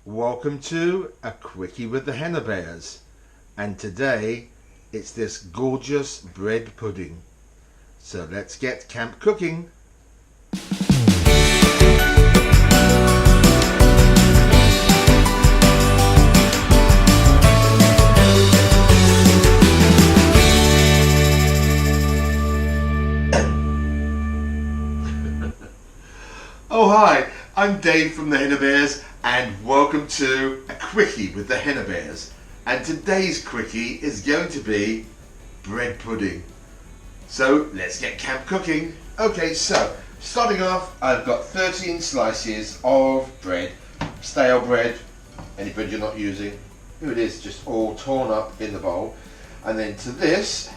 Welcome to a quickie with the henna bears, and today it's this gorgeous bread pudding. So let's get camp cooking. Oh hi, I'm Dave from the Henna Bears and welcome to a quickie with the Henna Bears. And today's quickie is going to be bread pudding. So let's get camp cooking. Okay, so starting off, I've got 13 slices of bread, stale bread, any bread you're not using. Here it is, just all torn up in the bowl. And then to this,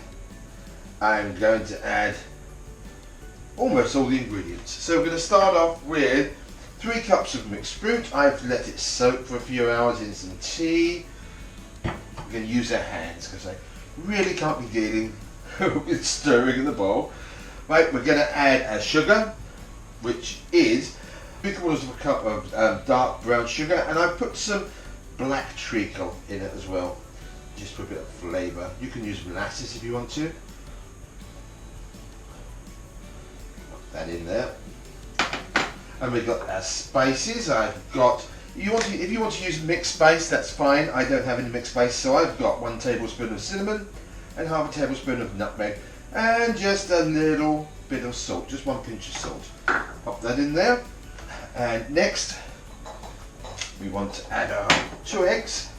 I'm going to add almost all the ingredients. So we're going to start off with 3 cups of mixed fruit. I've let it soak for a few hours in some tea. We're going to use our hands because I really can't be dealing with stirring in the bowl. Right, we're going to add sugar, which is 3/4 of a cup of dark brown sugar, and I've put some black treacle in it as well, just for a bit of flavour. You can use molasses if you want to. That in there, and we've got our spices. I've got, if you want to use mixed spice, that's fine. I don't have any mixed spice, so I've got 1 tablespoon of cinnamon and 1/2 tablespoon of nutmeg, and just a little bit of salt, just 1 pinch of salt. Pop that in there, and next we want to add our 2 eggs.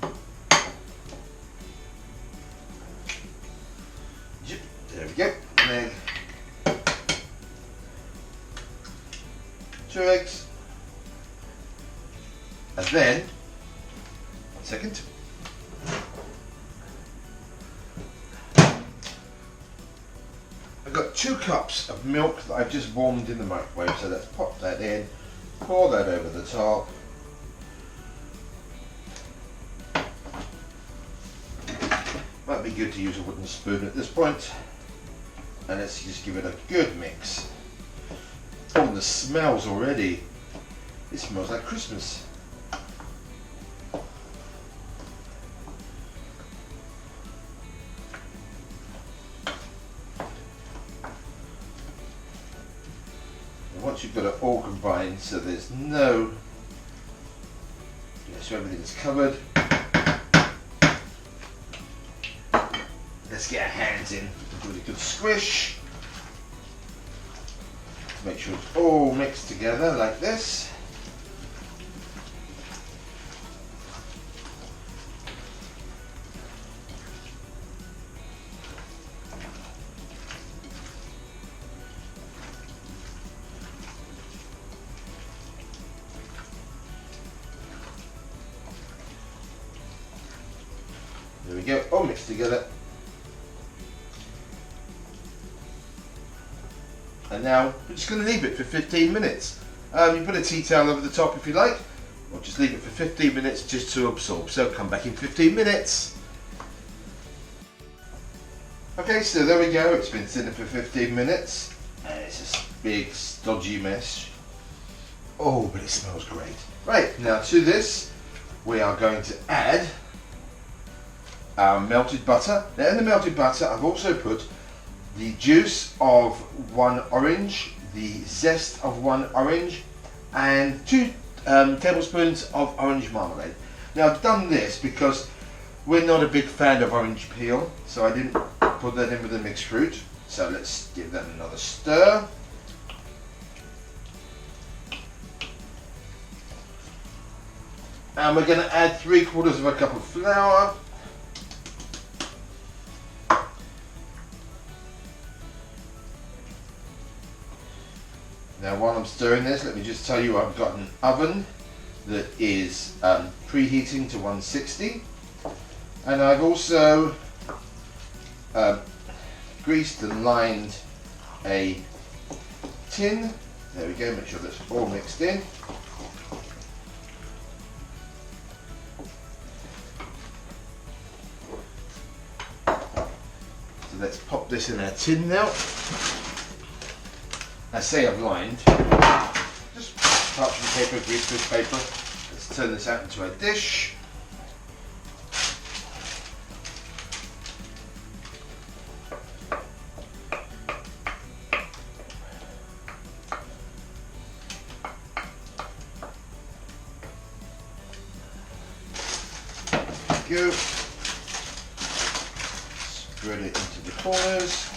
There we go. An egg. 2 eggs, and then, 1 second, I've got 2 cups of milk that I've just warmed in the microwave, so let's pop that in, pour that over the top. Might be good to use a wooden spoon at this point, and let's just give it a good mix. Oh, the smells already. It smells like Christmas. And once you've got it all combined, so there's no, so everything's covered. Let's get our hands in with a really good squish. Make sure it's all mixed together like this. There we go, all mixed together. And now we're just going to leave it for 15 minutes. You put a tea towel over the top if you like, or just leave it for 15 minutes just to absorb. So come back in 15 minutes. Okay, so there we go. It's been sitting for 15 minutes, and it's a big stodgy mess. Oh, but it smells great. Right, now to this we are going to add our melted butter. Now in the melted butter I've also put the juice of 1 orange, the zest of 1 orange, and 2 tablespoons of orange marmalade. Now I've done this because we're not a big fan of orange peel, so I didn't put that in with the mixed fruit. So let's give that another stir. And we're going to add 3/4 of a cup of flour. Now while I'm stirring this, let me just tell you I've got an oven that is preheating to 160, and I've also greased and lined a tin. There we go, make sure that's all mixed in. So let's pop this in our tin now. I say I've lined, just parchment paper, greaseproof paper. Let's turn this out into a dish. Go. Spread it into the corners.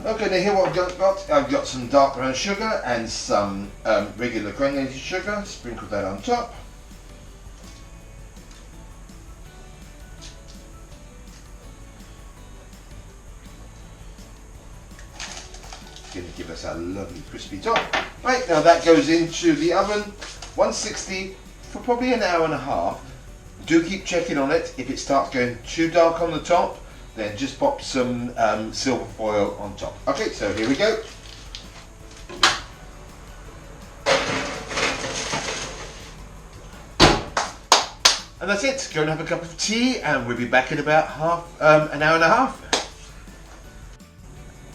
Okay, now here what I've got. I've got some dark brown sugar and some regular granulated sugar. Sprinkle that on top. It's going to give us a lovely crispy top. Right, now that goes into the oven, 160 for probably an hour and a half. Do keep checking on it. If it starts going too dark on the top, then just pop some silver foil on top. Okay, so here we go. And that's it. Go and have a cup of tea, and we'll be back in about an hour and a half.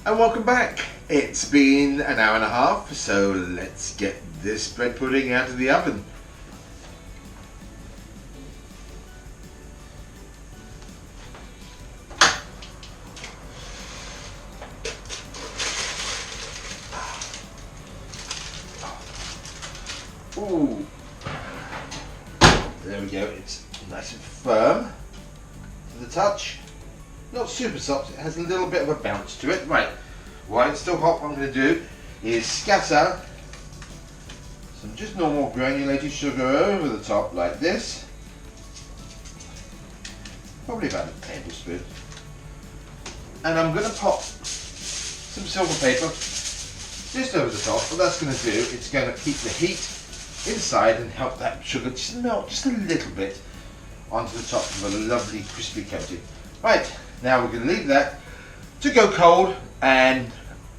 And welcome back. It's been an hour and a half, so let's get this bread pudding out of the oven. Ooh, there we go. It's nice and firm to the touch. Not super soft. It has a little bit of a bounce to it. Right. While it's still hot, what I'm going to do is scatter some just normal granulated sugar over the top like this. Probably about a tablespoon. And I'm going to pop some silver paper just over the top. What that's going to do, it's going to keep the heat inside and help that sugar just melt just a little bit onto the top of a lovely crispy coating. Right, now we're going to leave that to go cold, and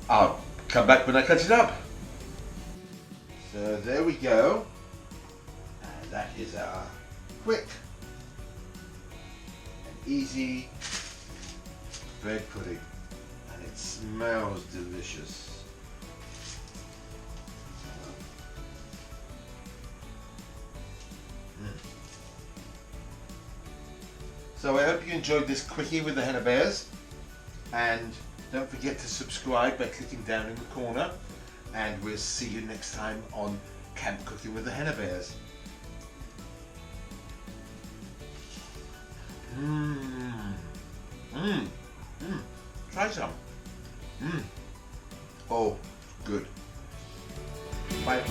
I'll come back when I cut it up. So there we go, and that is our quick and easy bread pudding, and it smells delicious. So I hope you enjoyed this quickie with the Henna Bears, and don't forget to subscribe by clicking down in the corner, and we'll see you next time on Camp Cooking with the Henna Bears. Try some. Oh, good. Bye.